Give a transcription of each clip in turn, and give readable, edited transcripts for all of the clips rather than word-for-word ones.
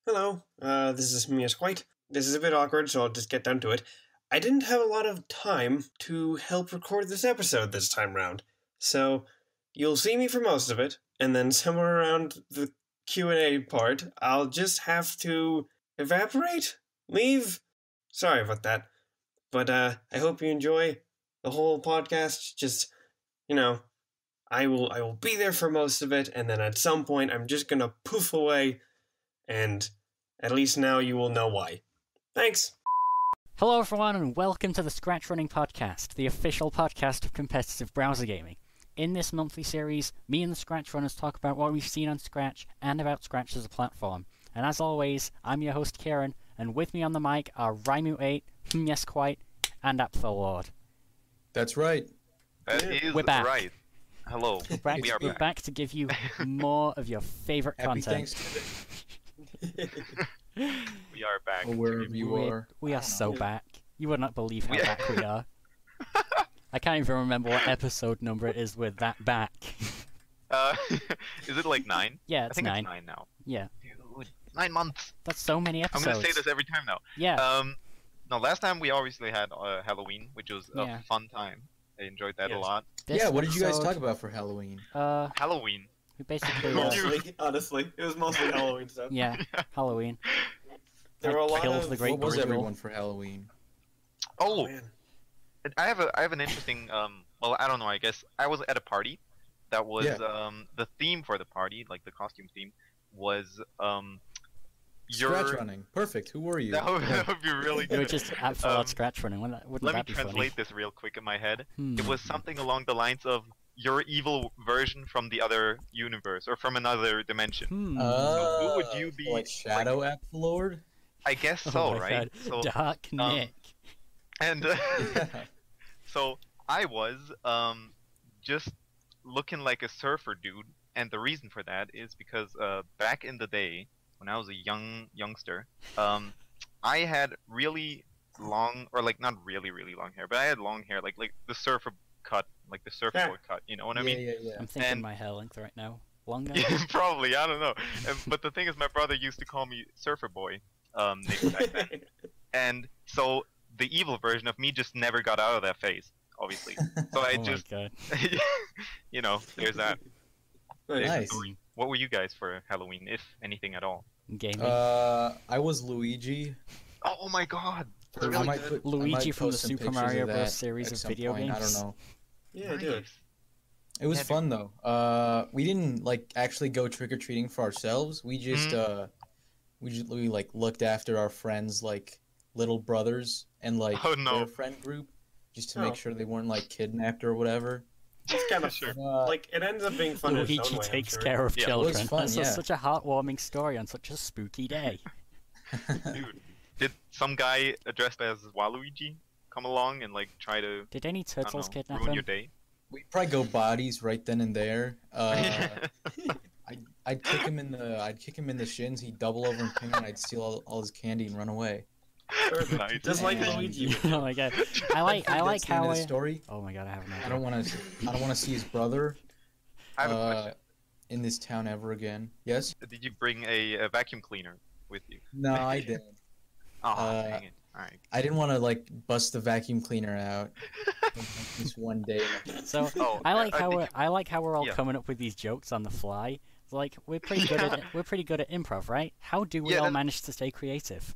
Hello, this is HmYesQuite. This is a bit awkward, so I'll just get down to it. I didn't have a lot of time to help record this episode this time round, so you'll see me for most of it, and then somewhere around the Q&A part, I'll just have to evaporate? Leave? Sorry about that. But I hope you enjoy the whole podcast. Just, I will be there for most of it, and then at some point I'm just gonna poof away, and at least now you will know why. Thanks! Hello everyone and welcome to the ScratchRunning Podcast, the official podcast of competitive browser gaming. In this monthly series, me and the ScratchRunners talk about what we've seen on Scratch and about Scratch as a platform. And as always, I'm your host Kieran, and with me on the mic are Raimu8, HmYesQuite, and Apfellord. That's right. We're back. Right. Hello. We're back to give you more of your favorite Happy content. We are back. Or wherever you are. We are so back. You would not believe how back we are. I can't even remember what episode number it is with that back. Is it like 9? Yeah, I it's think 9. it's 9 now. Yeah. Dude, 9 months. That's so many I'm episodes. gonna say this every time now. Yeah. No, last time we obviously had Halloween, which was a fun time. I enjoyed that a lot. This What did you guys episode, talk about for Halloween? Halloween. We basically Honestly, it was mostly Halloween stuff. yeah, Halloween. There were a lot killed of... the great What was Brazil. everyone for Halloween? Oh, man. I have an interesting. Well, I don't know. I guess I was at a party. That was the theme for the party, like the costume theme, was Scratch running. Perfect. Who were you? That would be really You were good. just Apfellord scratch running. Wouldn't Let me that be translate funny? this real quick in my head. Hmm. It was something along the lines of your evil version from the other universe or from another dimension. Hmm. So who would you be, Like Shadow Apfellord? I guess Oh so, my right? God. So Dark Nick. and Yeah. so I was just looking like a surfer dude, and the reason for that is because back in the day when I was a youngster, I had really long, or like not really long hair, but I had long hair, like the surfer cut, like the surfboard cut. You know what I mean? Yeah. I'm thinking and- my hair length right now. Longer? Probably, I don't know. But the thing is, my brother used to call me Surfer Boy, Nick back then. And so the evil version of me just never got out of that phase, obviously. So I Oh just, my God. there's that. Nice. What were you guys for Halloween, if anything at all? Gaming. I was Luigi. Oh my God! I Really might good. put- I Luigi might from the post some Super pictures Mario of Bros. that series at of some video point. I games. don't know. Yeah, do it. Nice. It was Yeah, fun though. We didn't like actually go trick or treating for ourselves. We just we like looked after our friends like little brothers and like Oh, no. their friend group just to Oh. make sure they weren't like kidnapped or whatever. It's kind of Sure. like, it ends up being fun in its own Luigi way, I'm takes sure. care of Yeah, it children. was fun, That's yeah. such a heartwarming story on such a spooky day. Dude, did some guy dressed as Waluigi come along and like try to Did any I don't turtles know, kidnap ruin him? your day? We'd probably go bodies right then and there. I'd kick him in the shins. He'd double over and pin, and I'd steal all his candy and run away. Perfect. Nice. Just like And- Luigi. Oh my God. I like That's the end how of the story. Oh my God, I have no idea. I don't want to see his brother I have a question. in this town ever again. Yes? Did you bring a vacuum cleaner with you? No, I didn't. Oh, dang it. Alright. I didn't want to like bust the vacuum cleaner out this one day. So Oh, I like how did we're all yeah. coming up with these jokes on the fly. It's like we're pretty good at we're pretty good at improv, right? How do we Yeah, all that's- manage to stay creative?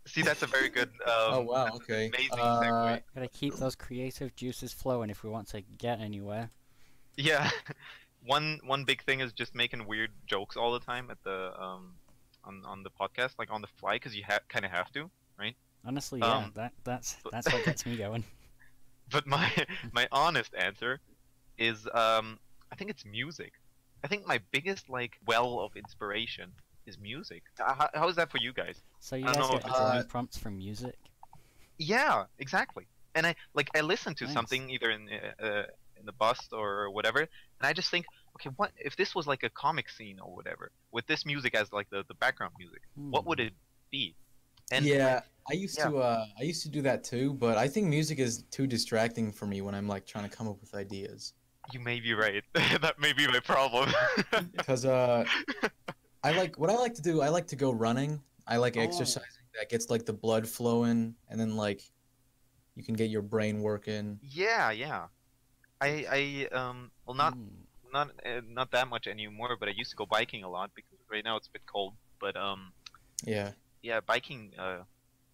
See, that's a very good. Oh wow, that's an okay. Amazing segue. Gotta keep those creative juices flowing if we want to get anywhere. Yeah. One big thing is just making weird jokes all the time at the on the podcast, like on the fly, because you kind of have to, right? Honestly, yeah, that's what gets me going. But my honest answer is I think it's music. I think my biggest like well of inspiration is music. How is that for you guys? So you I guys don't know get if drawing prompts from music? Yeah, exactly. And I listen to Nice. something either in the bus or whatever, and I just think, okay, what if this was like a comic scene or whatever, with this music as like the background music? What would it be? And yeah, I used to do that too, but I think music is too distracting for me when I'm like trying to come up with ideas. you may be right. That may be my problem. Because what I like to do. I like to go running. I like Oh. exercising. That gets like the blood flowing, and then like you can get your brain working. Yeah. Well, not that much anymore, but I used to go biking a lot because right now it's a bit cold. But Yeah. yeah, biking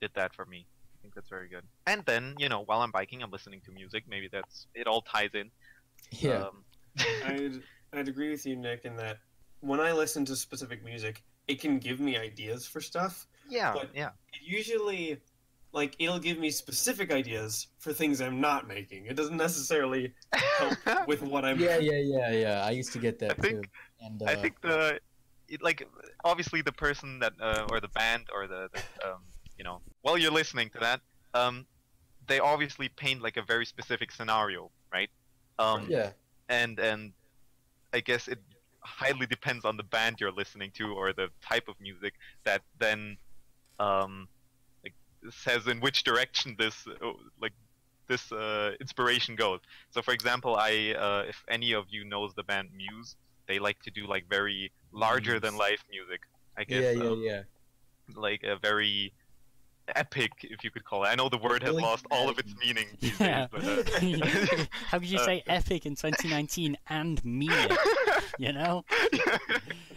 did that for me. I think that's very good. And then, while I'm biking, I'm listening to music. Maybe it all ties in. Yeah. I'd agree with you, Nick, in that when I listen to specific music, it can give me ideas for stuff. Yeah, But yeah. It usually, like, it'll give me specific ideas for things I'm not making. It doesn't necessarily help with what I'm. Yeah. I used to get that I think- too. And I think obviously the person that or the band or the while you're listening to that, they obviously paint like a very specific scenario, right? yeah. And I guess it highly depends on the band you're listening to or the type of music that then like says in which direction this inspiration goes. So for example, if any of you knows the band Muse, they like to do like very larger than life music. I guess Yeah. like a very epic, if you could call it. I know the word has Really lost all of its meaning these Yeah. days, but How could you say epic in 2019 and mean it? You know?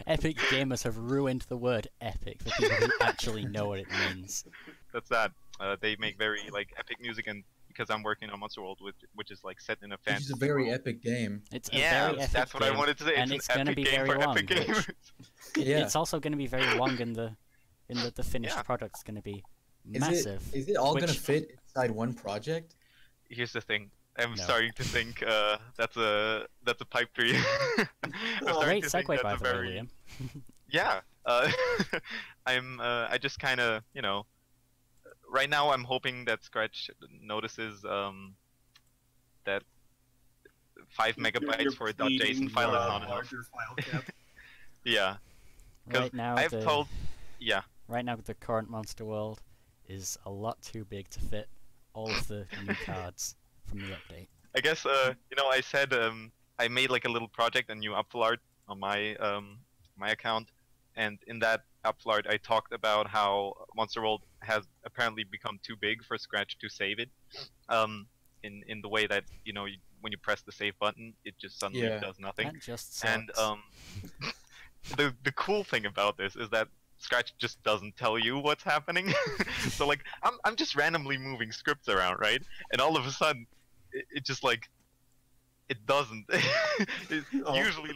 Epic gamers have ruined the word epic for people who actually know what it means. that's that. They make very like epic music, and because I'm working on Monster World, which is like set in a Which fantasy. is a very world. epic game. It's a Yeah, very epic that's what game, I wanted to say. and it's it's an gonna epic be game very for long, epic which- gamers. Yeah. It's also going to be very long in the finished Yeah. product's going to be Is massive. it all gonna which- fit inside one project? Here's the thing. I'm No. starting to think that's a pipe dream. I'm starting Great to think segue, that's by a the way, very Liam. yeah. I just kind of right now I'm hoping that Scratch notices that 5 megabytes for a .json file is not enough. larger file cap. Yeah, because Right now, I've told right now the current Monster World is a lot too big to fit all of the new cards from the update. I guess I said I made like a little project, a new Apfellord on my my account, and in that Apfellord I talked about how Monster World has apparently become too big for Scratch to save it. In the way that when you press the save button, it just suddenly Yeah. does nothing. That just sucks. And the cool thing about this is that Scratch just doesn't tell you what's happening. So like I'm just randomly moving scripts around, right? And all of a sudden it just like it doesn't. Oh. Usually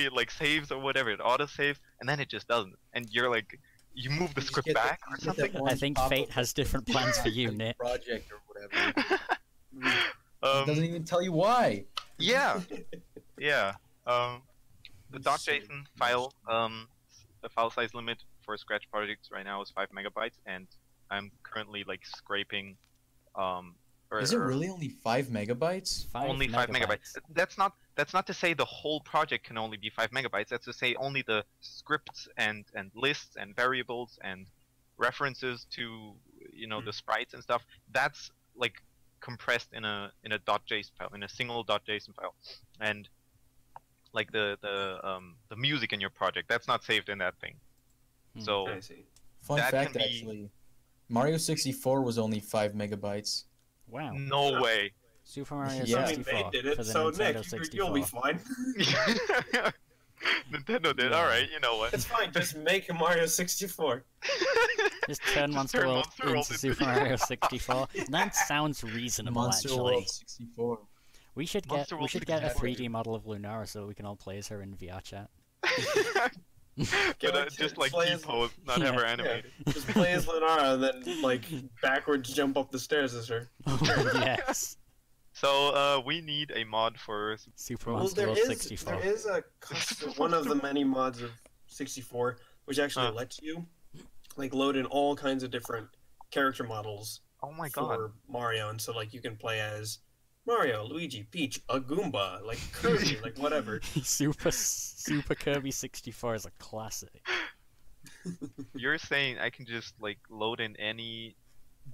it like saves or whatever, it auto saves, and then it just doesn't. And you're like you move the You just script get that- back or you get that something. one I think pop-up fate has different plans for you, like Nick. Project or whatever. It Um, doesn't even tell you why. yeah. Yeah. The .json file, the file size limit for Scratch projects right now is 5 megabytes, and I'm currently like scraping. Is it really only 5 megabytes? only 5 megabytes? That's not to say the whole project can only be 5 megabytes. That's to say only the scripts and lists and variables and references to the sprites and stuff. That's like compressed in a .json file, in a single .json file, and like the music in your project, that's not saved in that thing. So I see. Fun That fact, can be- actually, Mario 64 was only 5 megabytes. Wow. no way. Super Mario Yeah. I mean, 64 they did for it, the so Nintendo Nick, 64. you'll be fine. Nintendo did. Yeah. All right, you know what? It's fine. Just make a Mario 64. Just turn Monster turn World Monster World into into- Super Mario 64. That sounds reasonable, Monster actually. World 64. We should Monster get World a 64. 3D model of Lunara so we can all play as her in VR chat. Get But like just like play as- T-pose, not Yeah. have her Yeah, animated. just play as Lenara and then like backwards jump up the stairs as her. Oh, yes. So we need a mod for Super Well, Monster there World is 64. a custom, one of the many mods of 64 which actually Huh. lets you like load in all kinds of different character models oh my god. for Mario, and so like you can play as Mario, Luigi, Peach, a Goomba, like Kirby, like whatever. Super Kirby 64 is a classic. You're saying I can just like load in any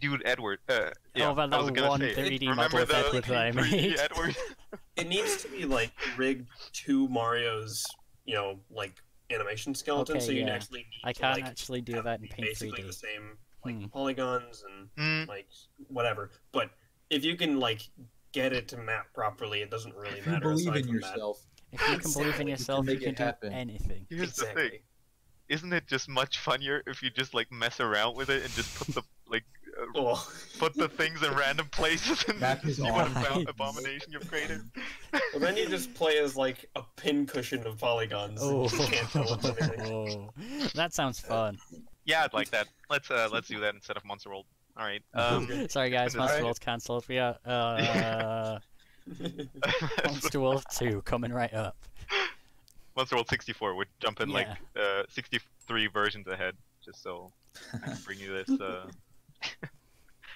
dude Edward. Yeah, Oh, about I was that gonna one say, 3D remember model of the Edward that I 3D made? Edward? It needs to be like rigged to Mario's, like animation skeleton, Okay, so you yeah. actually need I to, can't like, actually do have that in it be Paint basically 3D. the same like Hmm. polygons and like whatever. But if you can like get it to map properly, it doesn't really If you matter. believe aside in from yourself, If you can believe in Exactly. yourself, you make can it do happen. anything. that. Here's the thing. Exactly. Isn't it just much funnier if you just like mess around with it and just put the like Oh. put the things in random places and Map just his see what arms. abomination you've created? Well, then you just play as like a pincushion of polygons. Oh, And you can't tell what's anything. that sounds fun. Yeah, I'd like that. Let's do that instead of Monster World. All right. Sorry guys, goodness. Monster Alright. World's cancelled. We are Monster World 2 coming right up. Monster World 64 would jump in like Yeah. 63 versions ahead, just so I can bring you this.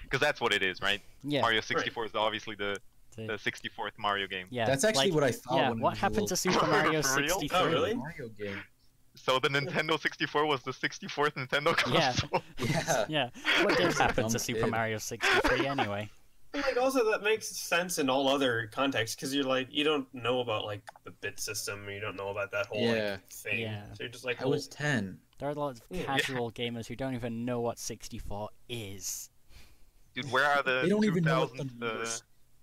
Because that's what it is, right? Yeah. Mario 64 is obviously the 64th Mario game. Yeah. that's actually like, what I thought. Yeah, when what it was a happened to little Super Mario For real? 63? Oh, really? Mario game. So the Nintendo 64 was the 64th Nintendo Yeah. console. Yeah. Yeah, what did happen to Dumb Super kid. Mario 63 anyway? Like also that makes sense in all other contexts because you're like you don't know about like the bit system, you don't know about that whole Yeah. like, thing. Yeah. So you're just like, I was 10. There are lots of Yeah. casual gamers who don't even know what 64 is. Dude, where are the They don't even know what the 2000? number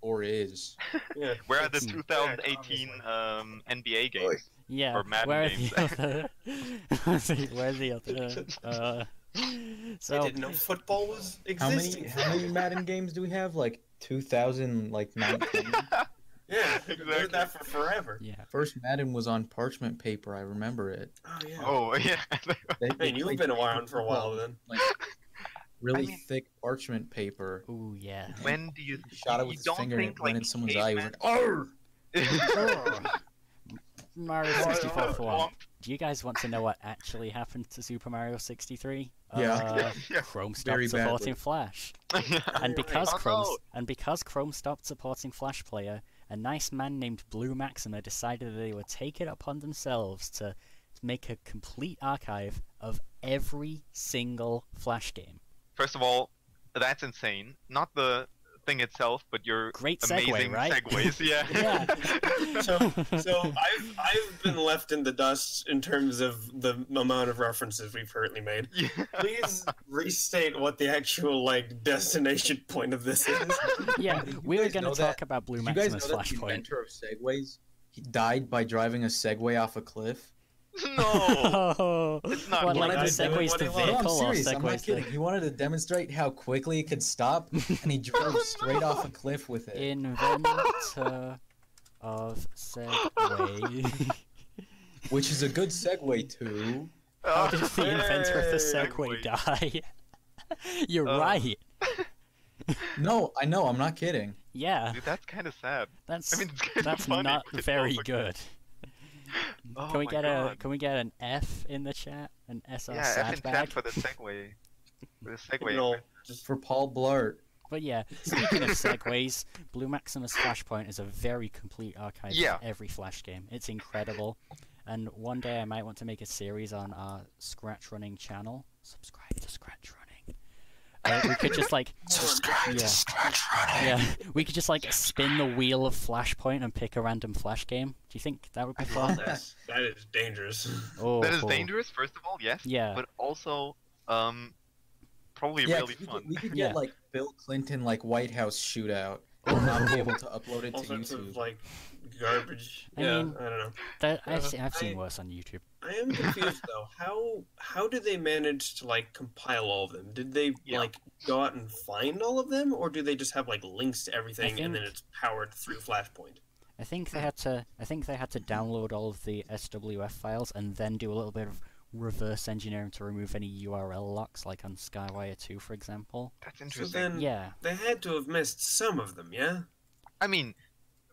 or is. yeah. Where are the It's 2018 NBA games? Yeah, Or Madden where are games. the other... where are the other... I So, didn't know football was How existing. many Madden games do we have? Like 2000, like 19. Yeah, we Exactly. did that for forever. yeah. First Madden was on parchment paper. I remember it. Oh yeah. Oh yeah. They Man, you've played been around for a while then. like really I mean- thick parchment paper. Ooh, yeah. When do you He shot it you with his don't finger and think, it went like, in someone's eye. He was caveman- like, "Arr!" Mario 64 for one. Do you guys want to know what actually happened to Super Mario 63? Yeah. Yeah. Chrome stopped Very supporting badly. Flash. Yeah. And because Oh, no. Chrome stopped supporting Flash Player, a nice man named Blue Maxima decided that they would take it upon themselves to make a complete archive of every single Flash game. First of all, that's insane. Not the thing itself, but your Great segue, amazing right? segues. Yeah. Yeah. So I've been left in the dust in terms of the amount of references we've currently made. Yeah. Please restate what the actual like destination point of this is. Yeah, Did you we were guys going know to talk that- about Blue Did you guys know Maxima's that the Flashpoint. inventor of segways he died by driving a Segway off a cliff? No. Oh, It's not what, good. like the What segues to he wanted. No, I'm vehicle or serious. I'm not segues kidding. to He wanted to demonstrate how quickly it could stop, and he drove straight off a cliff with it. inventor of Segway? Which is a good segue to. How did the inventor of the Hey, Segway Segway. die? You're right. No, I know. I'm not kidding. Yeah, Dude, that's kind of sad. that's I mean, it's kind of that's funny. not but it's very also- good. Oh Can we my get God. can we get an F in the chat? An SR Yeah, F in sad chat bag? for the segue. For the segue. You know, just For Paul Blart. But yeah, speaking of segues, Blue Maximus Flashpoint is a very complete archive Yeah. of every Flash game. It's incredible. And one day I might want to make a series on our Scratch Running channel. Subscribe to Scratch Running. We could just like subscribe to ScratchRunning. yeah, we could just like spin the wheel of Flashpoint and pick a random Flash game. Do you think that would be fun? That is dangerous. Oh, That is cool. dangerous, first of all, yes. Yeah. But also, probably Yeah, really 'cause fun. we could Yeah. get like Bill Clinton like White House shootout, and not be able to upload it All to sorts YouTube. of like garbage. I Yeah, mean- I don't know. I've seen I- worse on YouTube. I am confused though. How did they manage to like compile all of them? Did they Yeah. like go out and find all of them, or do they just have like links to everything and then think- it's powered through Flashpoint? I think they had to download all of the SWF files and then do a little bit of reverse engineering to remove any URL locks, like on Skywire 2, for example. That's So interesting. then Yeah, they had to have missed some of them, yeah. I mean,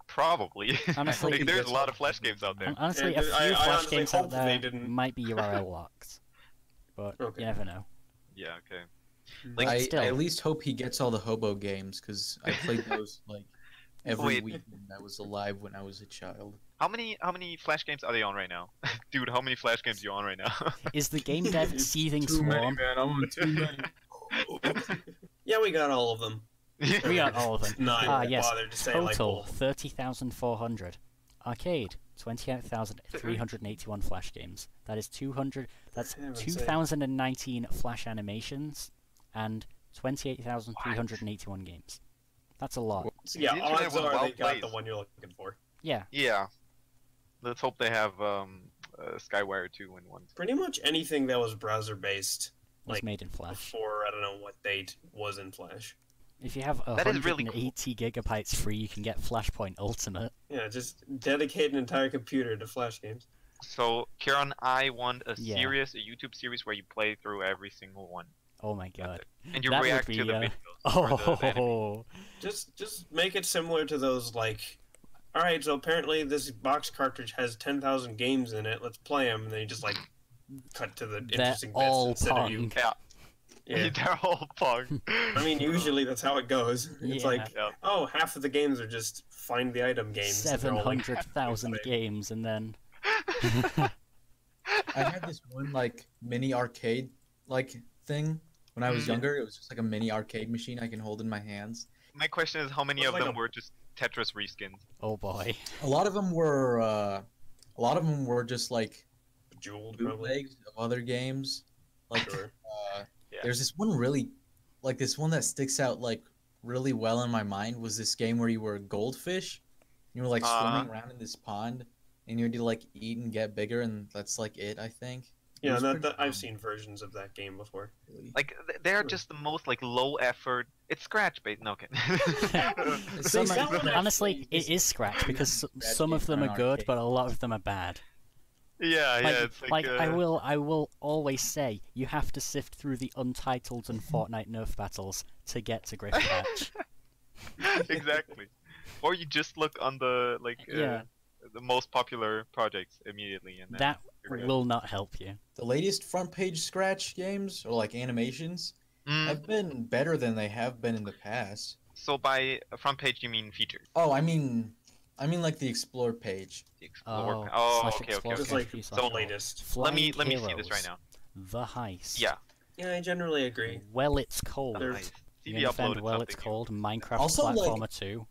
probably. Honestly- Like, there's a lot of Flash games out there. honestly, And a few I Flash honestly games hope out that they there didn't- might be URL locked, but Okay. you never know. Yeah, okay. Like, I still, at least hope he gets all the hobo games because I played those like every Wait. weekend. I was alive when I was a child. How many Flash games are they on right now? Dude, how many Flash games are you on right now? is the game dev Seething Too many, Swarm? man. I'm on too many. Yeah, we got all of them. We got all of them. Not Ah, even yes. bothered to say like Total all of them. 30,400. Arcade, 28,381 Flash games. That is 200. That's Yeah, that's 2,019 Flash animations and 28,381 games. That's a lot. So yeah, The internet odds was are well they got the placed. one you're looking for. Yeah. Yeah. Let's hope they have Skywire 2 in one. Pretty much anything that was browser-based, Was like, made in Flash. before, I don't know what date, was in Flash. If you have That is really 180 gigabytes free, you can get Flashpoint Ultimate. Yeah, just dedicate an entire computer to Flash games. So, Kieran, I want a Yeah. series, a YouTube series where you play through every single one. Oh my god. And you That would react be, to the uh, videos. or the anime. Oh, Just make it similar to those, like, alright, so apparently this box cartridge has 10,000 games in it, let's play them, and then you just, like, cut to the interesting bits all instead of you. Pong. Yeah. Yeah. They're all Pong. I mean, usually that's how it goes. It's Yeah. like, Yeah. oh, half of the games are just find the item games. and they're all, like, 700,000 half the games, and then I had this one like mini arcade like thing when I was younger. It was just like a mini arcade machine I can hold in my hands. My question is, how many Looks of like them a- were just Tetris reskins? oh boy. A lot of them were just like Jeweled, probably. bootlegs of other games. Like Sure. Yeah. there's this one this one that sticks out like really well in my mind was this game where you were a goldfish. You were like swimming around in this pond, and you had to like eat and get bigger, and that's like it, I think. It Yeah, was that, pretty I've fun, seen versions of that game before. really. Like, they're Sure. just the most, like, low effort. It's Scratch based. No, okay. Some that are- one honestly, actually it is Scratch because Scratch some of games them are are an good, arcade. but a lot of them are bad. Yeah, Like, yeah, it's like, I will always say you have to sift through the Untitled and Fortnite Nerf battles to get to Griffin Patch. exactly. Or you just look on the, like, Yeah. the most popular projects immediately, and then That you're good. will not help you. The latest front page Scratch games or like animations Mm, have been better than they have been in the past. so by front page, you mean features? Oh, I mean like the explore page. The Explore. Oh, Oh, slash okay, explore okay, Just okay. like slash the all. latest. Let me Flying see this right Heroes, now. The Heist. Yeah. Yeah, I generally agree. Well, it's cold. They're- Nice. You TV understand uploaded Well, it's something new. cold. Minecraft Also, like- Platformer 2.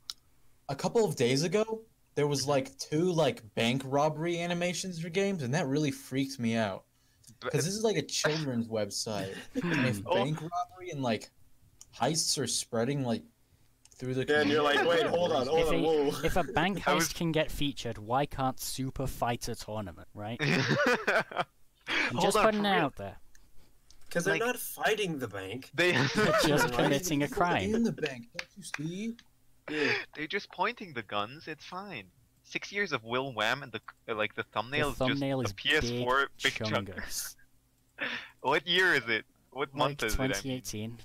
A couple of days ago, there was like 2 like bank robbery animations for games, and that really freaked me out. But Because this is like a children's website. And if Oh. bank robbery and like heists are spreading like through the Yeah, and you're like, community, wait, hold on, If whoa. If a bank I heist was- can get featured, why can't Super Fighter Tournament, right? I'm Hold just on, putting for it real. out there. Because they're like- not fighting the bank. They Just Right. committing a People crime. in the bank, don't you see? Yeah. they're just pointing the guns. It's fine. 6 years of Will Wham and the thumbnail The thumbnail is is just a PS4 big big chunk. chungus. What year is it? What Like month is it? I mean, 2018. move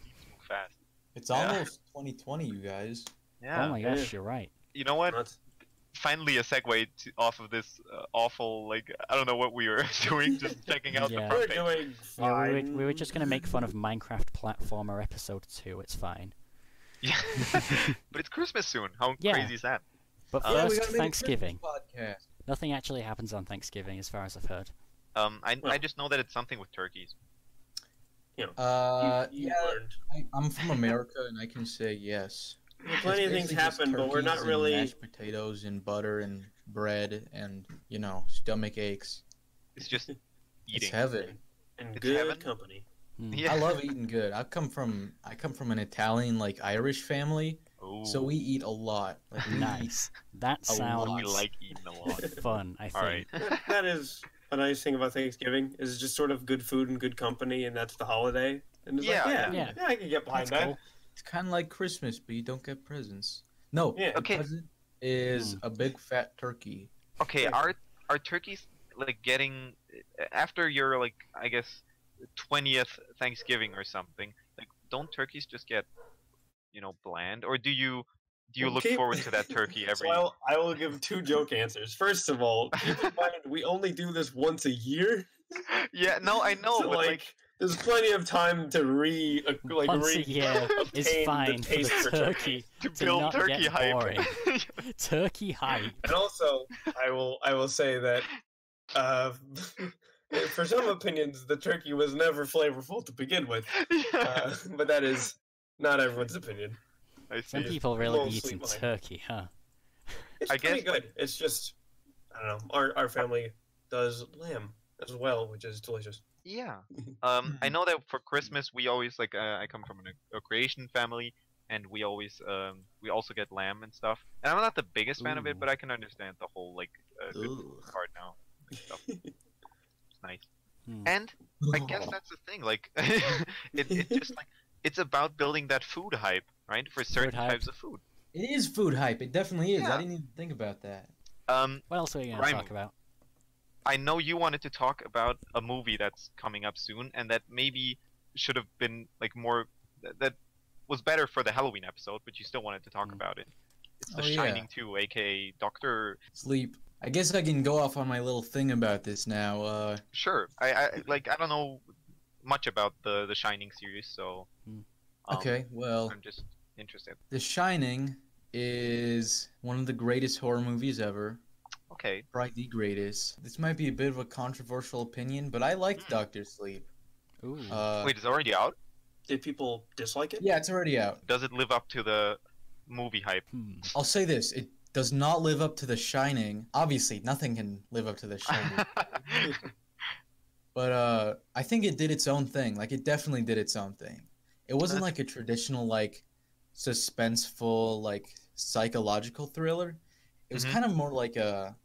fast. It's Yeah. almost 2020, you guys. Yeah. Oh my Yeah. gosh, you're right. You know what? Not- Finally, a segue off of this awful, like, I don't know what we were doing, just checking out Yeah. the We're front page. doing Yeah, fine. we were just gonna make fun of Minecraft Platformer Episode 2. It's fine. Yeah. But it's Christmas soon. How Yeah. crazy is that? But Yeah, we first, gotta make a Thanksgiving. Christmas podcast. Nothing actually happens on Thanksgiving, as far as I've heard. I Well. just know that it's something with turkeys. You Yeah, learned. I'm from America, and I can say yes. Well, plenty It's of things basically just happen, but we're not turkeys and really. mashed potatoes and butter and bread and stomach aches. It's just It's eating. heaven. In It's good heaven. company. Hmm. Yeah. I love eating good. I come from an Italian like Irish family, so Ooh, we eat a lot. Like, we eat Nice. That a lot. we sounds like eating a lot. fun, I think. Alright. That is a nice thing about Thanksgiving. Is just sort of good food and good company, and that's the holiday. And it's Yeah, like, yeah. I can get behind That's that. cool. It's kind of like Christmas, but you don't get presents. No, Yeah. the Okay. present is a big fat turkey. Okay, Yeah. are turkeys like getting after your like I guess 20th Thanksgiving or something? Like, don't turkeys just get bland, or do you look Okay. forward to that turkey every? So I will give 2 joke answers. First of all, keep in mind we only do this once a year. Yeah, no, I know, So, but like, there's plenty of time to Once a year is obtain fine the for the taste for turkey to to build not turkey get hype. boring. Turkey hype. And also, I will say that for some opinions, the turkey was never flavorful to begin with. Yeah. But that is not everyone's opinion. I Some see. people really be mostly eating mine. turkey, huh? It's I pretty guess, good. It's just I don't know. Our family does lamb as well, which is delicious. Yeah. I know that for Christmas we always like I come from a Croatian family, and we always we also get lamb and stuff. And I'm not the biggest fan of it, Ooh. but I can understand the whole like good Ooh. part now. Like, stuff. It's nice. Hmm. And I guess that's the thing. Like it just like it's about building that food hype, right? For certain hype. types of food. It is food hype. It definitely is. Yeah. I didn't even think about that. What else are we going to Raimu. talk about? I know you wanted to talk about a movie that's coming up soon, and that maybe should have been like more that was better for the Halloween episode, but you still wanted to talk about it. It's The Oh, yeah. Shining 2, aka Doctor. Sleep. I guess I can go off on my little thing about this now. Sure, I don't know much about the Shining series, so Okay, well, I'm just interested. The Shining is one of the greatest horror movies ever. Okay, Probably the greatest. This might be a bit of a controversial opinion, but I liked Doctor Sleep. Ooh. wait, it's already out. Did people dislike it? Yeah, it's already out. Does it live up to the movie hype? I'll say this: it does not live up to The Shining. Obviously, nothing can live up to The Shining. But I think it did its own thing. Like, it definitely did its own thing. It wasn't like a traditional, like, suspenseful, like, psychological thriller. It was Mhm. kind of more like a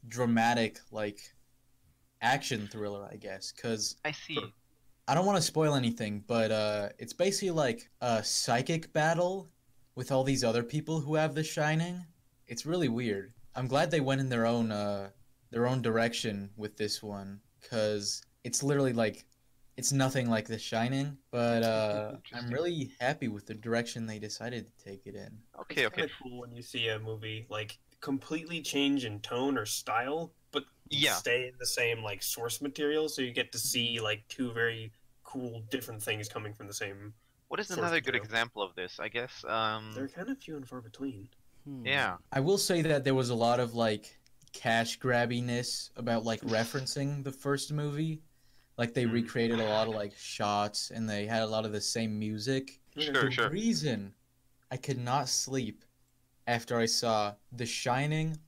dramatic, like, action thriller, I guess. Because I see. I don't want to spoil anything, but it's basically like a psychic battle with all these other people who have The Shining. It's really weird. I'm glad they went in their own direction with this one, because it's literally like it's nothing like The Shining. But I'm Interesting. really happy with the direction they decided to take it in. Okay, It's okay. kinda cool when you see a movie like completely change in tone or style, but Yeah. stay in the same like source material, so you get to see like two very cool different things coming from the same. What is source another good material. example of this? I guess. They're kind of few and far between. Yeah. I will say that there was a lot of like cash grabbiness about like referencing the first movie. Like they recreated a lot of like shots and they had a lot of the same music. Sure, The sure. reason I could not sleep after I saw The Shining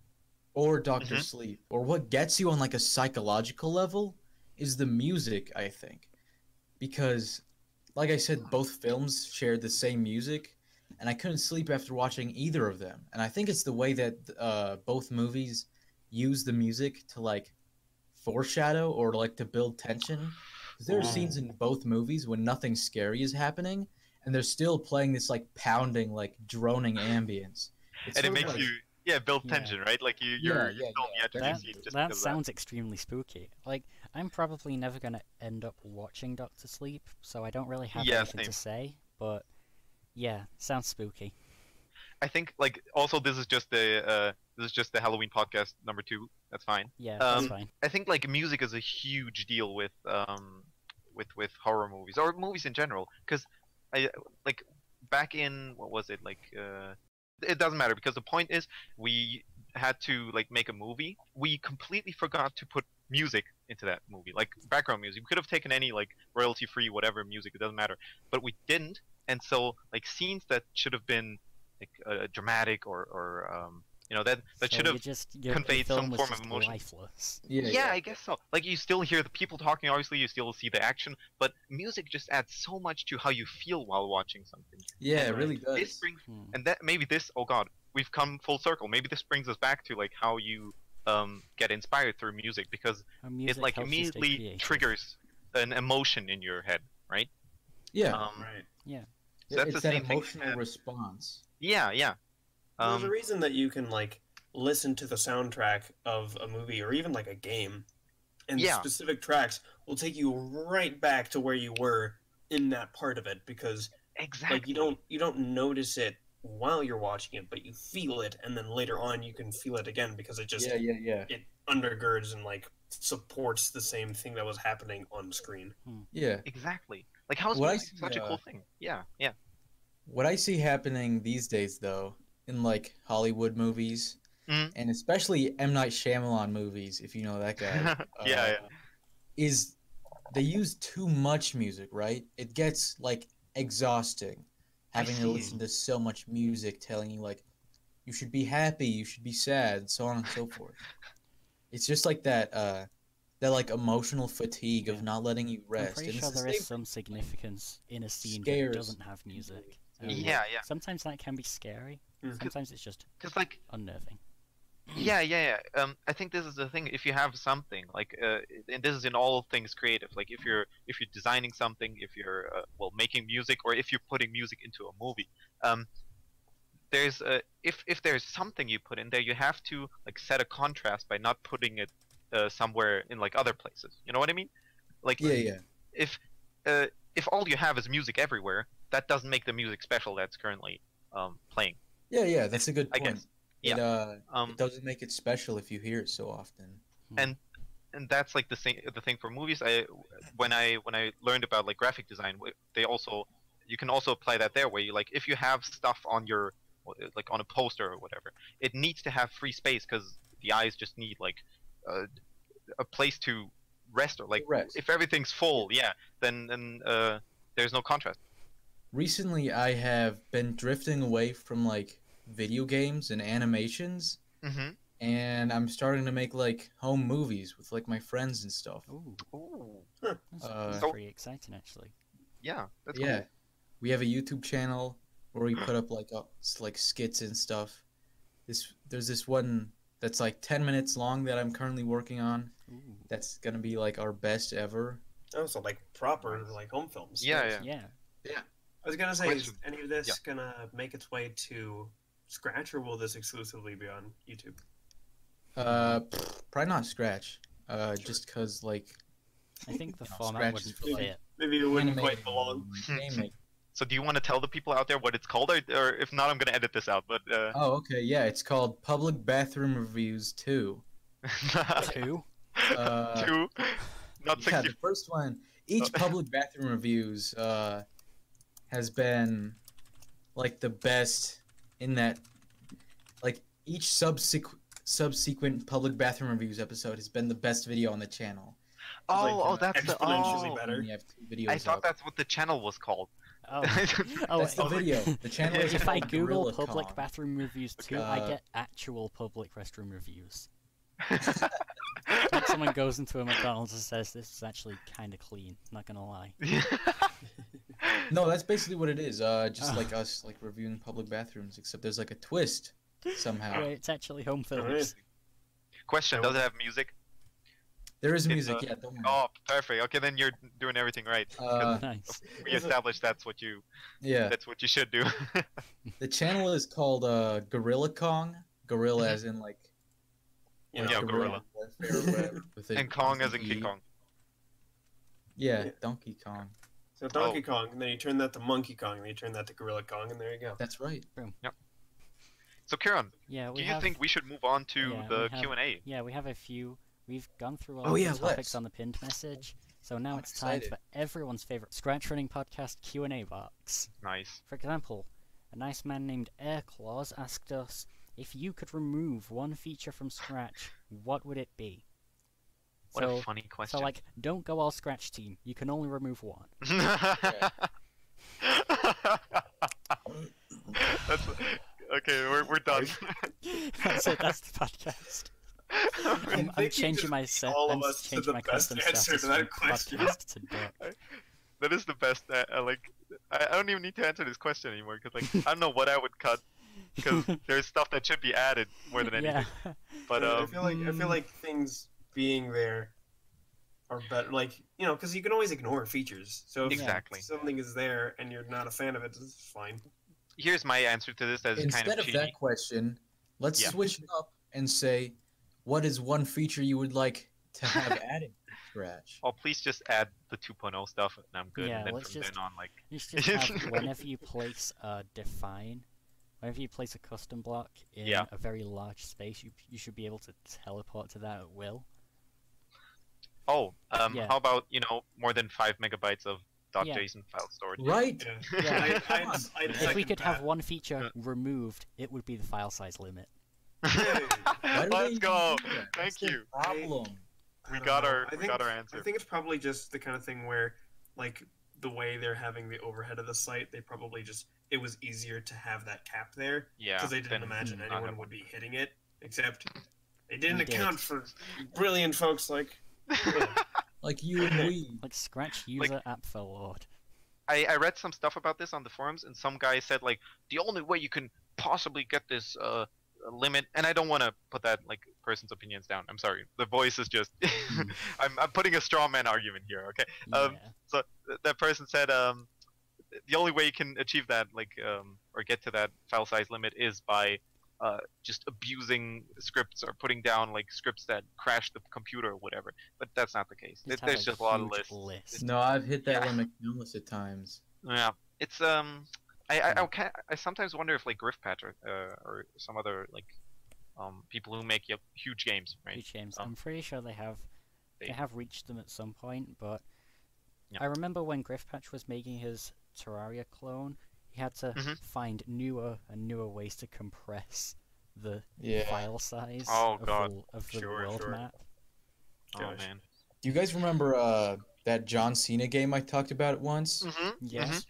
or Doctor Mhm. Sleep, or what gets you on like a psychological level, is the music, I think. Because, like I said, both films shared the same music, and I couldn't sleep after watching either of them. And I think it's the way that both movies use the music to like foreshadow or like to build tension. Because there are scenes in both movies when nothing scary is happening, and they're still playing this like pounding, like droning ambience. It's And it sort of makes like- you build tension, right? Like you're still on the edge of your That, seat just that because sounds extremely spooky. Like, I'm probably never going to end up watching Doctor Sleep, so I don't really have Yeah, anything same. to say, but yeah, sounds spooky. I think like also this is just the Halloween podcast number 2. That's fine. Yeah, that's Um, fine. I think like music is a huge deal with horror movies or movies in general, because I like back in what was it like it doesn't matter, because the point is we had to like make a movie. We completely forgot to put music into that movie, like background music. We could have taken any like royalty free whatever music, it doesn't matter, but we didn't. And so like scenes that should have been like dramatic or that So should have your conveyed film some was form just of emotion. lifeless. Yeah, I guess so. Like you still hear the people talking, obviously you still see the action, but music just adds so much to how you feel while watching something. Yeah, it Right. really does. This brings Hmm. and that maybe this oh god, we've come full circle. Maybe this brings us back to like how you get inspired through music, because Our music it like helps you stay immediately creative. triggers an emotion in your head, right? Yeah, Right. So that's it's the that same thing. emotional response. Yeah. There's a reason that you can like listen to the soundtrack of a movie or even like a game, and Yeah. specific tracks will take you right back to where you were in that part of it, because Exactly. like you don't notice it while you're watching it, but you feel it, and then later on you can feel it again because it just Yeah. it undergirds and like supports the same thing that was happening on screen. Yeah. Exactly. Like how is What I music see, such a cool thing? Yeah. What I see happening these days, though, in like Hollywood movies, Mhm. and especially M. Night Shyamalan movies, if you know that guy, Yeah. is they use too much music, right? It gets like exhausting having to see. listen to so much music telling you like you should be happy, you should be sad, so on and so forth. It's just like that like emotional fatigue of not letting you rest. I'm pretty and sure it's the there is same some significance in a scene Scares. that doesn't have music. Yeah, yeah. Sometimes that can be scary. Sometimes it's just Because like, unnerving. yeah. I think this is the thing. If you have something like, and this is in all things creative. Like if you're designing something, if you're making music, or if you're putting music into a movie, there's if there's something you put in there, you have to like set a contrast by not putting it somewhere in like other places. You know what I mean? Like yeah. if all you have is music everywhere, that doesn't make the music special that's currently playing. Yeah, that's a good I point. guess. Yeah. It doesn't make it special if you hear it so often. And that's like the thing for movies. When I learned about like graphic design, you can also apply that there, where you like if you have stuff on your like on a poster or whatever, it needs to have free space because the eyes just need like a place to rest, or like if everything's full, then there's no contrast. Recently, I have been drifting away from like video games and animations, and I'm starting to make like home movies with like my friends and stuff. Ooh. Huh. That's pretty exciting, actually. Yeah, that's Yeah, cool. we have a YouTube channel where we put up like skits and stuff. There's this one that's like 10 minutes long that I'm currently working on. Ooh. That's gonna be like our best ever. Oh, so like proper like home films. Yeah. I was gonna say, is Question. any of this gonna make its way to Scratch, or will this exclusively be on YouTube? Probably not Scratch. Just cause like I think the You know, format Scratch wouldn't is for, like, fit. Maybe it wouldn't animating quite belong. and game making. So do you want to tell the people out there what it's called, or if not, I'm gonna edit this out. But Oh, okay, yeah, it's called Public Bathroom Reviews 2. 2? 2, not Yeah, 60. the first one. Each Public Bathroom Reviews has been like the best in that. Like each subsequent Public Bathroom Reviews episode has been the best video on the channel. That's the exponentially better. And you have 2 videos I thought up. that's what the channel was called. Oh, That's the video. The channel is if I called Google Gorilla public Kong. bathroom reviews 2, I get actual public restroom reviews. Like someone goes into a McDonald's and says, this is actually kind of clean, not gonna lie. No, that's basically what it is. Just like us, like reviewing public bathrooms, except there's like a twist somehow. Wait, it's actually home films. Alright. Question: does it have music? There is It's, music, yeah. Don't worry. Oh, perfect. Okay, then you're doing everything right. 'cause Nice. we established that's what you Yeah. should do. The channel is called Gorilla Kong. Gorilla as in like Yeah, gorilla. warfare or whatever, with a- And Kong with as in an King E. Kong. Yeah, Donkey Kong. So Donkey Kong, and then you turn that to Monkey Kong, and then you turn that to Gorilla Kong, and there you go. That's right. So Kieran, Yeah, do you think we should move on to the Q&A? Yeah, we have a few. We've gone through all Oh, of yeah, the topics let's. on the pinned message, so now I'm it's time excited. for everyone's favorite ScratchRunning Podcast Q&A box. Nice. For example, a nice man named Airclaws asked us, if you could remove one feature from Scratch, what would it be? What a funny question. So, like, don't go all Scratch team. You can only remove one. That's, okay, we're done. That's it. That's the podcast. I'm think you changing just my beat set. all I'm of us to changing the my best custom answer status to that from question. podcast to duck. That is the best. I don't even need to answer this question anymore because like I don't know what I would cut because there's stuff that should be added more than anything. Yeah. But I feel like things being there are better. Like, you know, because you can always ignore features. So if Exactly. something is there and you're not a fan of it, it's fine. Here's my answer to this. That's Instead kind of of cheesy. that question, let's Yeah. switch it up and say, what is one feature you would like to have added to Scratch? Oh, please just add the 2.0 stuff, and I'm good. Yeah, and then let's from just- then on, like, You should just have, whenever you place a define, whenever you place a custom block in Yeah. a very large space, you should be able to teleport to that at will. oh, Yeah. how about more than 5 megabytes of Yeah. .json file storage? Right? Yeah. Yeah. I'd If we second could have that. one feature removed, it would be the file size limit. Why do they Let's even go. do that? Thank What's their you. Problem. I We don't got know. our I we got our I answer. think it's probably just the kind of thing where, like, the way they're having the overhead of the site, they probably just, it was easier to have that cap there Yeah. because they didn't then imagine not anyone have would one. be hitting it. Except It didn't We did. account for brilliant folks like. Like you and we. Like Scratch user Apfellord. I read some stuff about this on the forums, and some guy said like the only way you can possibly get this limit, and I don't want to put that like person's opinions down. I'm sorry, the voice is just I'm putting a straw man argument here. Okay, Yeah. so that person said the only way you can achieve that or get to that file size limit is by just abusing scripts or putting down like scripts that crash the computer or whatever. But that's not the case. Just have There's just a lot of huge lists. list. No, I've hit that limit countless of times. Yeah, it's I sometimes wonder if like Griffpatch or some other like people who make huge games, right? Huge games. I'm pretty sure they have reached them at some point, but Yeah. I remember when Griffpatch was making his Terraria clone, he had to find newer and newer ways to compress the file size Oh, of God. the Sure, world sure. map. Oh Gosh. man. Do you guys remember that John Cena game I talked about once? Yes.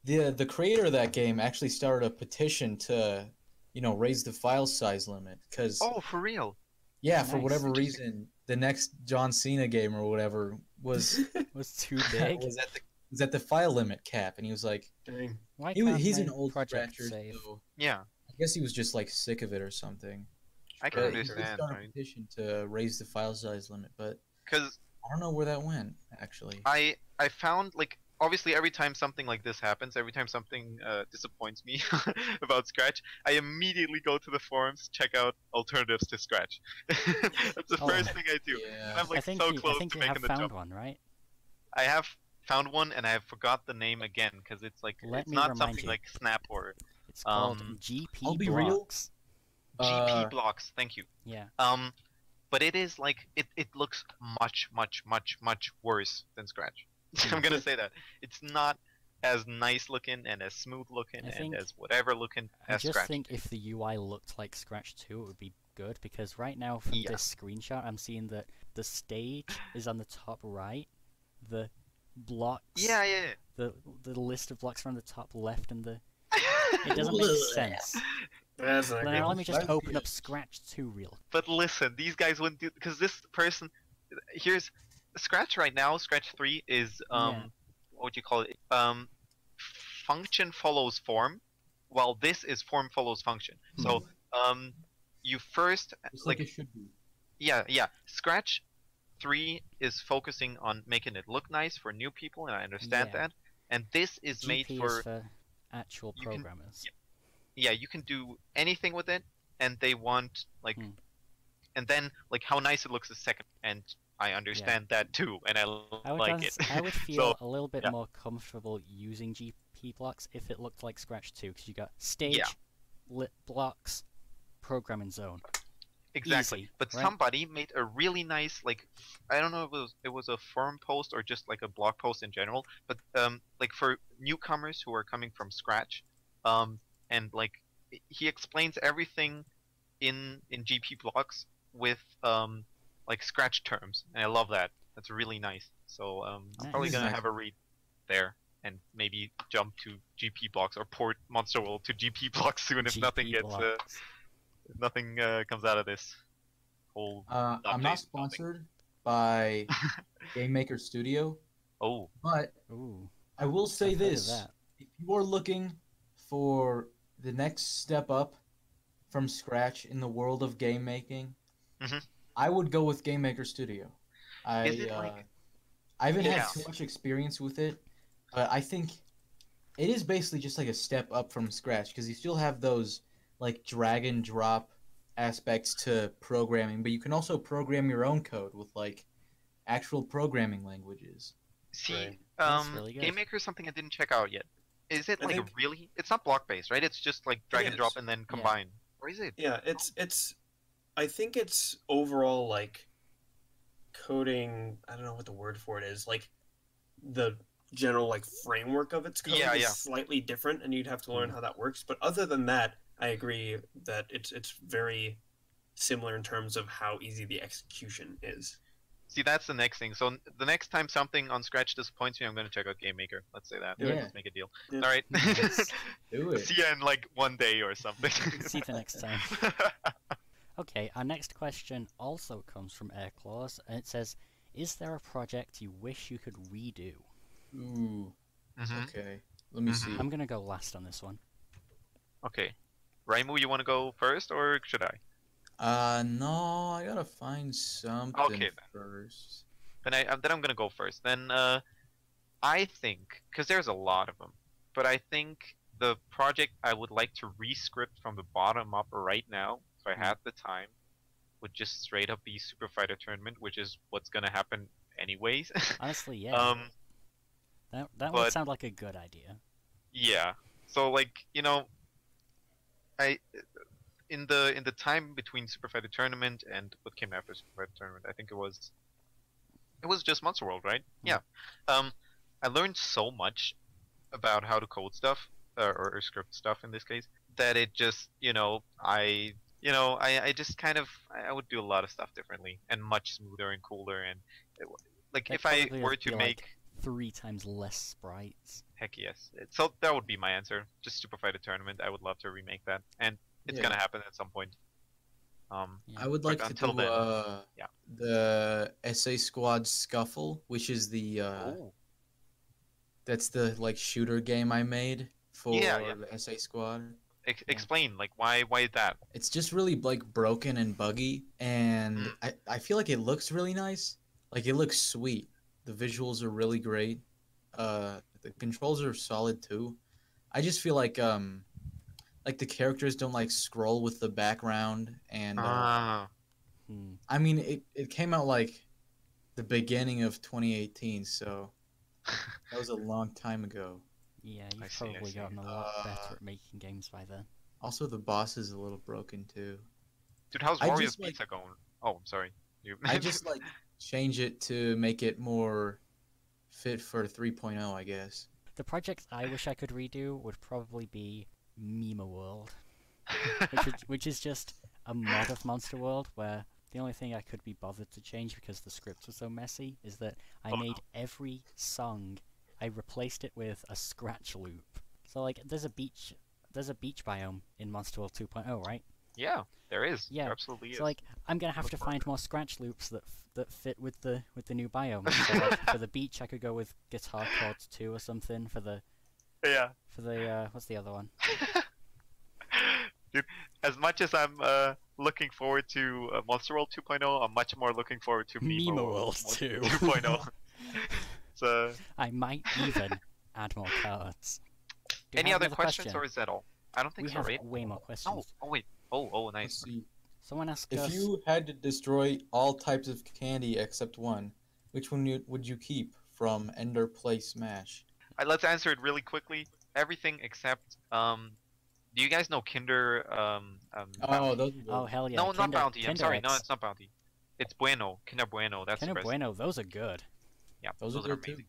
The creator of that game actually started a petition to, raise the file size limit because Oh, for real? for Nice. whatever reason the next John Cena game or whatever was Was too big. was at the file limit cap, and he was like, Dang. Why he's can't an my old project scratcher, save? so Yeah, I guess he was just like sick of it or something. I can But he understand, started a right? petition to raise the file size limit, but Because I don't know where that went actually. I found like obviously every time something like this happens, every time something disappoints me about Scratch, I immediately go to the forums, check out alternatives to Scratch. That's the Oh. first thing I do. Yeah. And I'm like I think so you, close I think to you have making the found jump. one, right? I have found one, and I have forgot the name again because it's like Let it's me not remind something you. like Snap or It's called Um, GP I'll be real. Blocks. GP blocks. Thank you. Yeah. But it is like it looks much worse than Scratch. I'm gonna say that it's not as nice looking and as smooth looking I and think- as whatever looking I as just Scratch. think if the UI looked like Scratch 2, it would be good, because right now from Yeah. this screenshot, I'm seeing that the stage is on the top right, the blocks, Yeah, yeah. the list of blocks are on the top left, and it doesn't make sense. That's not Now let good. me just That's open up good. Scratch 2 real. But listen, these guys wouldn't do because this person here's Scratch right now. Scratch 3 is Yeah. what would you call it? Function follows form, while this is form follows function. So you first Just like like it should be. yeah. Scratch 3 is focusing on making it look nice for new people, and I understand Yeah. that. And this is made GP for is for actual you can- programmers. yeah, you can do anything with it, and they want like, Hmm. and then like how nice it looks is second, and I understand that too, and I I would, like it. I would feel So, a little bit yeah. more comfortable using GP blocks if it looked like Scratch 2, because you got stage, Yeah. lit blocks, programming zone. Exactly. Easy, But right? somebody made a really nice like I don't know if it was a forum post or just like a blog post in general, but like for newcomers who are coming from scratch, and like he explains everything in GP blocks with like scratch terms, and I love that. That's really nice. So I'm probably Nice. gonna Nice. have a read there and maybe jump to GP blocks or port Monster World to GP blocks soon if nothing GP gets blocks. if nothing comes out of this whole I'm update, not sponsored by Game Maker Studio, Oh, but Ooh, I will say I've heard of this: that. if you are looking for the next step up from scratch in the world of game making, Mhm. I would go with Game Maker Studio. Is it like- I haven't Yeah. had too much experience with it, but I think it is basically just like a step up from scratch because you still have those like drag and drop aspects to programming, but you can also program your own code with like actual programming languages. see, Right. That's really good. Game Maker is something I didn't check out yet. Is it I like think- really? It's not block based, right? It's just like drag and drop is. and then combine. Or is it? Yeah, it's. I think it's overall like coding. I don't know what the word for it is. Like the general like framework of its code Yeah, is yeah. slightly different, and you'd have to learn how that works. But other than that, I agree that it's very similar in terms of how easy the execution is. See, that's the next thing. So the next time something on Scratch disappoints me, I'm gonna check out Game Maker. Let's say that. Yeah. Let's make a deal. Yeah. All right. Nice. Do it. See ya in like one day or something. See you the next time. Okay, our next question also comes from Airclaws, and it says, "Is there a project you wish you could redo?" Ooh. Mhm. Okay. Let me see. I'm gonna go last on this one. Okay. Raimu, you want to go first, or should I? No, I gotta find something Okay, then. first. Then I'm gonna go first. Then I think, because there's a lot of them, but I think the project I would like to rescript from the bottom up right now, if I had the time, would just straight up be Super Fighter Tournament, which is what's gonna happen anyways. Honestly, yeah. That would but- sound like a good idea. Yeah. So like, you know, I in the time between Super Fighter Tournament and what came after Super Fighter Tournament, I think it was just Monster World, right? Yeah. I learned so much about how to code stuff or script stuff in this case that it just, I just kind of I would do a lot of stuff differently and much smoother and cooler and like They'd if I probably were be to like make 3 times less sprites. heck yes. So that would be my answer. Just Super Fighter Tournament. I would love to remake that, and it's Yeah. gonna happen at some point. Yeah. I would but like to until do then, yeah. the SA Squad Scuffle, which is the Oh. that's the like shooter game I made for Yeah. the SA Squad. Explain like why that? It's just really like broken and buggy, and I feel like it looks really nice. Like it looks sweet. The visuals are really great. The controls are solid too. I just feel like the characters don't like scroll with the background, and Hmm. I mean it came out like the beginning of 2018, so that was a long time ago. Yeah, I you've see, I probably see. gotten a lot better at making games by then. Also, the boss is a little broken too. Dude, how's I Wario's just, like- Pizza going? Oh, I'm sorry. You... I just like change it to make it more fit for 3.0, I guess. The project I wish I could redo would probably be Mima World, which is just a mod of Monster World where the only thing I could be bothered to change because the scripts were so messy is that I made every song, I replaced it with a scratch loop. So like there's a beach biome in Monster World 2.0, right? Yeah, there is. Yeah. There absolutely is. So like I'm gonna have Look to for find it. more scratch loops that fit with the new biome. So like for the beach I could go with Guitar Chords 2 or something. For the Yeah. what's the other one? Dude, as much as I'm looking forward to Monster World 2.0, I'm much more looking forward to Mima World 2. 2.0. So, I might even add more cards. Do you any have other another questions, question? or is that all? I don't think We so, have right? way more Oh, questions. wait. Oh, Let's nice. see. Someone asked If us. you had to destroy all types of candy except one, which one would you keep from Ender Play Smash? Let's answer it really quickly. Everything except, do you guys know Kinder, Oh, Bounty? those are good. Oh hell yeah! No, not Kinder, Bounty. I'm Kinder sorry. Eggs. No, it's not Bounty. It's Bueno. Kinder Bueno. That's Kinder the best. Bueno. Those are good. Yeah, Those are good too. amazing.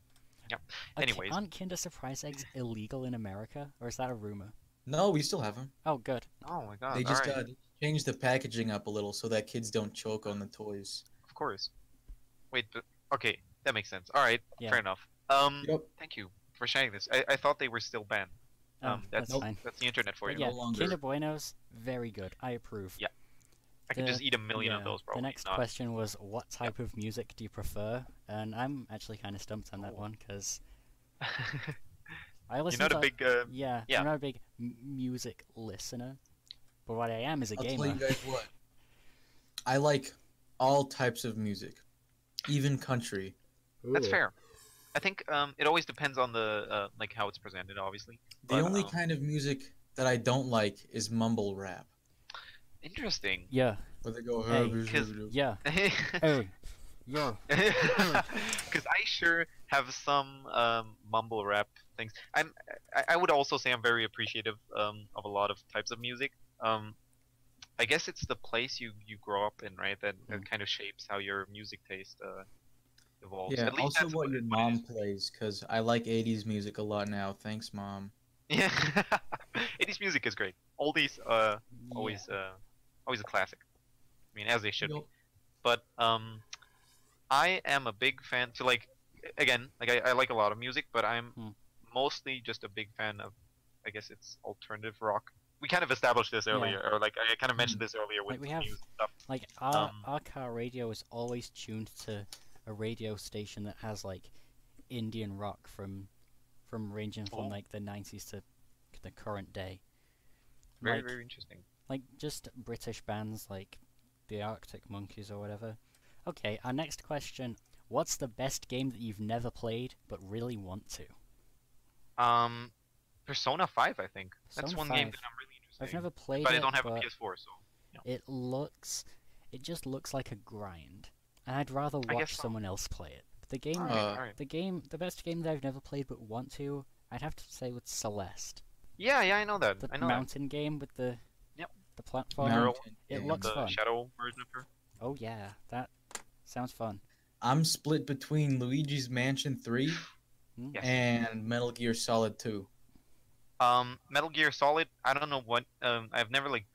Yep. Okay, Anyways. aren't Kinder Surprise Eggs illegal in America, or is that a rumor? No, we still have them. Oh, good. Oh my god. They just alright. changed the packaging up a little so that kids don't choke on the toys. Of course. Wait, but okay, that makes sense. All right, Yeah. fair enough. Yep. Thank you for sharing this. I thought they were still banned. Oh, That's that's fine. that's the internet for But you. yeah, no longer. Kinder Buenos, very good. I approve. Yeah. I could The- just eat a million of yeah, those probably. The next not. question was, what type of music do you prefer? And I'm actually kind of stumped on that Oh. one because I You're listen not to a big. yeah, yeah. I'm not a big music listener, but what I am is a I'll gamer. tell you guys what. I like all types of music, even country. That's fair. I think it always depends on the like how it's presented, obviously. The But, only kind of music that I don't like is mumble rap. Interesting. Yeah, Where they go, Hey, yeah. Because Yeah. I sure have some mumble rap things. I would also say I'm very appreciative of a lot of types of music. I guess it's the place you grow up in, right? That kind of shapes how your music taste evolves. Yeah, At least also that's what your it mom is. plays, because I like 80s music a lot now. Thanks, Mom. Yeah, 80s music is great. Oldies, always a classic. I mean, as they should be. Yup. But I am a big fan. So like, again, like I like a lot of music, but I'm mostly just a big fan of, I guess it's alternative rock. we kind of established this Yeah. earlier, or like I kind of mentioned this earlier with Like, we have- news and stuff. Like our car radio is always tuned to a radio station that has like Indian rock from ranging from Oh. like the 90s to the current day. Very, like, very interesting. like just British bands like the Arctic Monkeys or whatever. Okay, our next question: what's the best game that you've never played but really want to? Persona 5, I think. That's Persona one game 5. that I'm really interested I've in. never played But it, I don't have a but PS4, so. it just looks like a grind, and I'd rather I guess watch so. someone else play it. The game, Alright. the best game that I've never played but want to, I'd have to say was Celeste, Yeah, I know that. the I know mountain game with the Yep. the platform. Girl. Mountain It game. looks the fun. Shadow version of her. Oh yeah, that sounds fun. I'm split between Luigi's Mansion 3 Mm. Yes. and Metal Gear Solid 2. Metal Gear Solid. I don't know what. I've never like,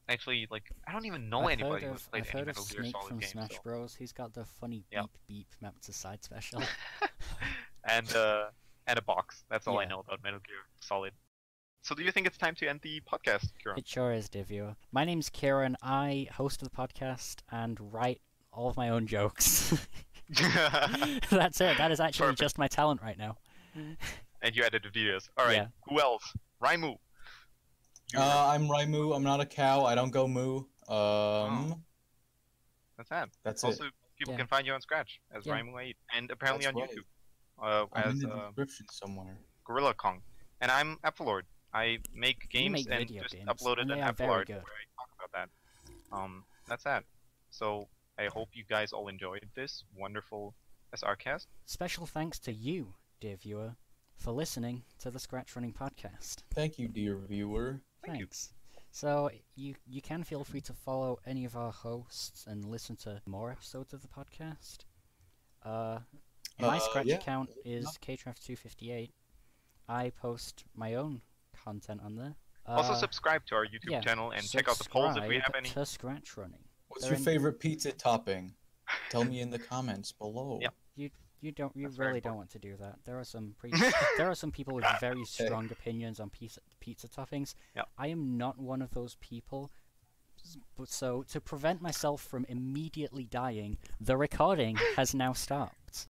actually like. I don't even know anybody who's played I've any heard of Metal Gear Snake Solid from games. Smash So. Bros. He's got the funny Yep. beep map to side special. and a box. That's all I Yeah. know about Metal Gear Solid. So do you think it's time to end the podcast, Kieran? It sure is, Divio. My name's Kieran. I host the podcast and write all of my own jokes. That's it. That is actually Perfect. just my talent right now. And you edit the videos. All right. Yeah. Who else? Raimu. I'm Raimu. I'm not a cow. I don't go moo. That's sad. That's it. Also, people Yeah. can find you on Scratch as Yeah. Raimu8, and apparently That's on right. YouTube I'm as in the description somewhere. Gorilla Kong. And I'm Apfellord. I make games make and video just games, uploaded and an they are very Apfellord good. where I talk about that. That's that. So I hope you guys all enjoyed this wonderful SRCast. Special thanks to you, dear viewer, for listening to the ScratchRunning Podcast. Thank you, dear viewer. Thank you. Thanks. So you can feel free to follow any of our hosts and listen to more episodes of the podcast. My Scratch yeah. account is KTRAF258. I post my own content on there. Also subscribe to our YouTube yeah, channel and check out the polls if we have subscribe any. to Scratch Running. What's They're your in- favorite pizza topping? Tell me in the comments below. Yep. You That's very really don't important. want to do that. There are some there are some people with very strong opinions on pizza toppings. Yep. I am not one of those people. But so to prevent myself from immediately dying, the recording has now stopped.